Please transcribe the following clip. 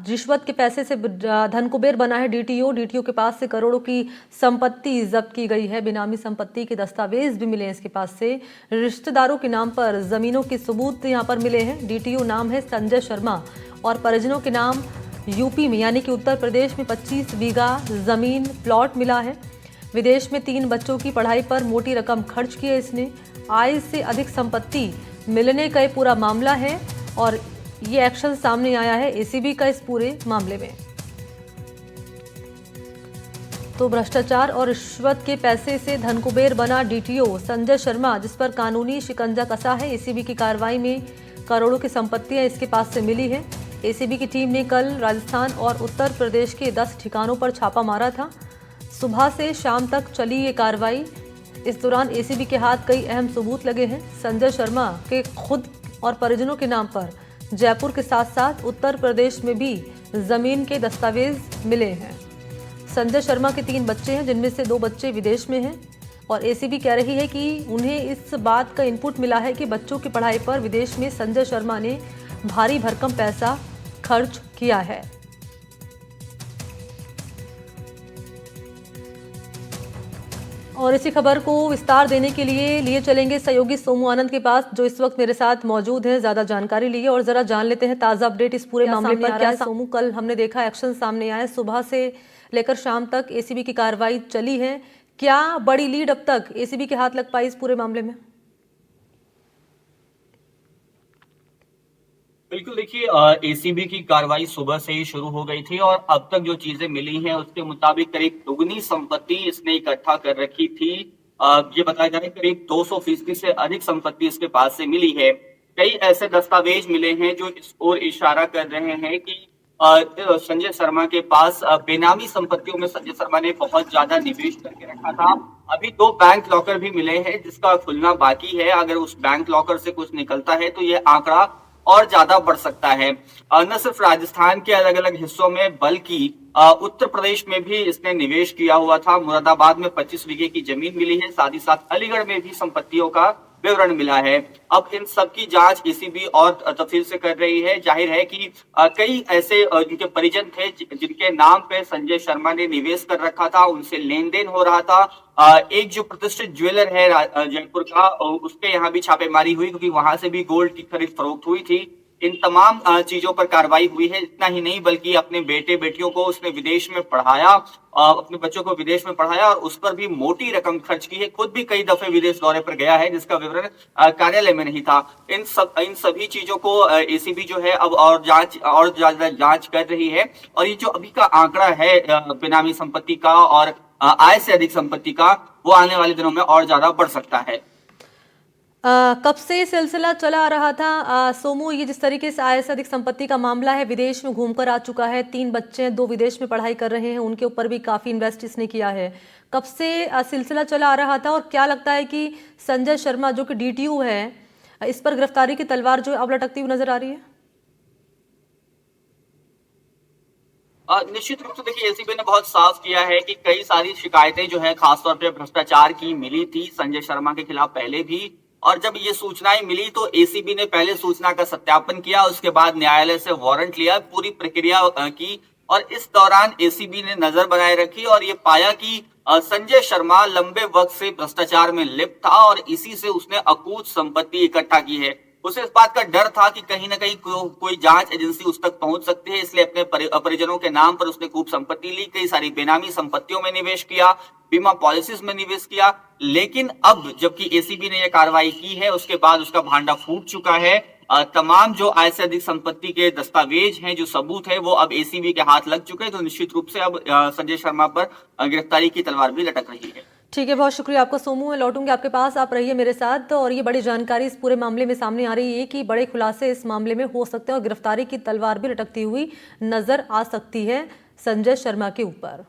रिश्वत के पैसे से धन कुबेर बना है डीटीओ। डीटीओ के पास से करोड़ों की संपत्ति जब्त की गई है। बेनामी संपत्ति के दस्तावेज भी मिले हैं इसके पास से। रिश्तेदारों के नाम पर जमीनों के सबूत यहां पर मिले हैं। डीटीओ नाम है संजय शर्मा और परिजनों के नाम यूपी में यानी कि उत्तर प्रदेश में 25 बीघा जमीन प्लॉट मिला है। विदेश में 3 बच्चों की पढ़ाई पर मोटी रकम खर्च की है इसने। आय से अधिक संपत्ति मिलने का ये पूरा मामला है और ये एक्शन सामने आया है एसीबी का इस पूरे मामले में। तो भ्रष्टाचार और रिश्वत के पैसे से धन कुबेर बना डीटीओ संजय शर्मा, जिस पर कानूनी शिकंजा कसा है। एसीबी की कार्रवाई में करोड़ों की संपत्तियां इसके पास से मिली है। एसीबी की टीम ने कल राजस्थान और उत्तर प्रदेश के 10 ठिकानों पर छापा मारा था। सुबह से शाम तक चली ये कार्रवाई। इस दौरान एसीबी के हाथ कई अहम सबूत लगे हैं। संजय शर्मा के खुद और परिजनों के नाम पर जयपुर के साथ साथ उत्तर प्रदेश में भी जमीन के दस्तावेज मिले हैं। संजय शर्मा के 3 बच्चे हैं, जिनमें से 2 बच्चे विदेश में हैं और एसीबी कह रही है कि उन्हें इस बात का इनपुट मिला है कि बच्चों की पढ़ाई पर विदेश में संजय शर्मा ने भारी भरकम पैसा खर्च किया है। और इसी खबर को विस्तार देने के लिए चलेंगे सहयोगी सोमू आनंद के पास, जो इस वक्त मेरे साथ मौजूद हैं। ज्यादा जानकारी लिए और जरा जान लेते हैं ताजा अपडेट इस पूरे मामले पर। क्या सोमू, कल हमने देखा एक्शन सामने आया, सुबह से लेकर शाम तक एसीबी की कार्रवाई चली है। क्या बड़ी लीड अब तक एसीबी के हाथ लग पाई इस पूरे मामले में? बिल्कुल, देखिए एसीबी की कार्रवाई सुबह से ही शुरू हो गई थी और अब तक जो चीजें मिली हैं उसके मुताबिक करीब दुगनी संपत्ति इसने इकट्ठा कर रखी थी। ये बताया जा रहा है करीब 200% से अधिक संपत्ति इसके पास से मिली है। कई ऐसे दस्तावेज मिले हैं जो इस ओर इशारा कर रहे हैं कि संजय शर्मा के पास बेनामी संपत्तियों में संजय शर्मा ने बहुत ज्यादा निवेश करके रखा था। अभी 2 बैंक लॉकर भी मिले हैं जिसका खुलना बाकी है। अगर उस बैंक लॉकर से कुछ निकलता है तो ये आंकड़ा और ज्यादा बढ़ सकता है। न सिर्फ राजस्थान के अलग अलग हिस्सों में बल्कि उत्तर प्रदेश में भी इसने निवेश किया हुआ था। मुरादाबाद में 25 बीघे की जमीन मिली है, साथ ही साथ अलीगढ़ में भी संपत्तियों का विवरण मिला है। अब इन सब की जांच एसीबी और तफसील से कर रही है। जाहिर है कि कई ऐसे जिनके परिजन थे जिनके नाम पे संजय शर्मा ने निवेश कर रखा था, उनसे लेन देन हो रहा था। एक जो प्रतिष्ठित ज्वेलर है जयपुर का, उसके यहाँ भी छापेमारी हुई क्योंकि वहां से भी गोल्ड की खरीद फरोख्त हुई थी। इन तमाम चीजों पर कार्रवाई हुई है। इतना ही नहीं बल्कि अपने बेटे बेटियों को उसने विदेश में पढ़ाया, अपने बच्चों को विदेश में पढ़ाया और उस पर भी मोटी रकम खर्च की है। खुद भी कई दफे विदेश दौरे पर गया है जिसका विवरण कार्यालय में नहीं था। इन सभी चीजों को एसीबी जो है अब और ज्यादा जांच कर रही है। और ये जो अभी का आंकड़ा है बेनामी संपत्ति का और आय से अधिक संपत्ति का, वो आने वाले दिनों में और ज्यादा बढ़ सकता है। कब से सिलसिला चला आ रहा था सोमू? ये जिस तरीके से आय से अधिक संपत्ति का मामला है, विदेश में घूमकर आ चुका है, 3 बच्चे हैं, 2 विदेश में पढ़ाई कर रहे हैं, उनके ऊपर भी काफी इन्वेस्ट इसने किया है। कब से सिलसिला चला आ रहा था और क्या लगता है कि संजय शर्मा जो कि डीटीओ है, इस पर गिरफ्तारी की तलवार जो अब लटकती हुई नजर आ रही है? निश्चित रूप से देखिए एसीबी ने बहुत साफ किया है कि कई सारी शिकायतें जो है खासतौर पे भ्रष्टाचार की मिली थी संजय शर्मा के खिलाफ पहले भी। और जब ये सूचनाएं मिली तो एसीबी ने पहले सूचना का सत्यापन किया, उसके बाद न्यायालय से वारंट लिया, पूरी प्रक्रिया की। और इस दौरान एसीबी ने नजर बनाए रखी और ये पाया कि संजय शर्मा लंबे वक्त से भ्रष्टाचार में लिप्त था और इसी से उसने अकूत संपत्ति इकट्ठा की है। उसे इस बात का डर था कि कहीं ना कहीं कोई जांच एजेंसी उस तक पहुंच सकती है, इसलिए अपने परिजनों के नाम पर उसने खूब संपत्ति ली, कई सारी बेनामी संपत्तियों में निवेश किया, बीमा पॉलिसीज में निवेश किया। लेकिन अब जबकि एसीबी ने यह कार्रवाई की है, उसके बाद उसका भांडा फूट चुका है। तमाम जो आय से अधिक संपत्ति के दस्तावेज हैं, जो सबूत है, वो अब एसीबी के हाथ लग चुके हैं। तो निश्चित रूप से अब संजय शर्मा पर गिरफ्तारी की तलवार भी लटक रही है। ठीक है, बहुत शुक्रिया आपका सोमू। मैं लौटूंगी आपके पास, आप रहिए मेरे साथ। और ये बड़ी जानकारी इस पूरे मामले में सामने आ रही है कि बड़े खुलासे इस मामले में हो सकते हैं और गिरफ्तारी की तलवार भी लटकती हुई नजर आ सकती है संजय शर्मा के ऊपर।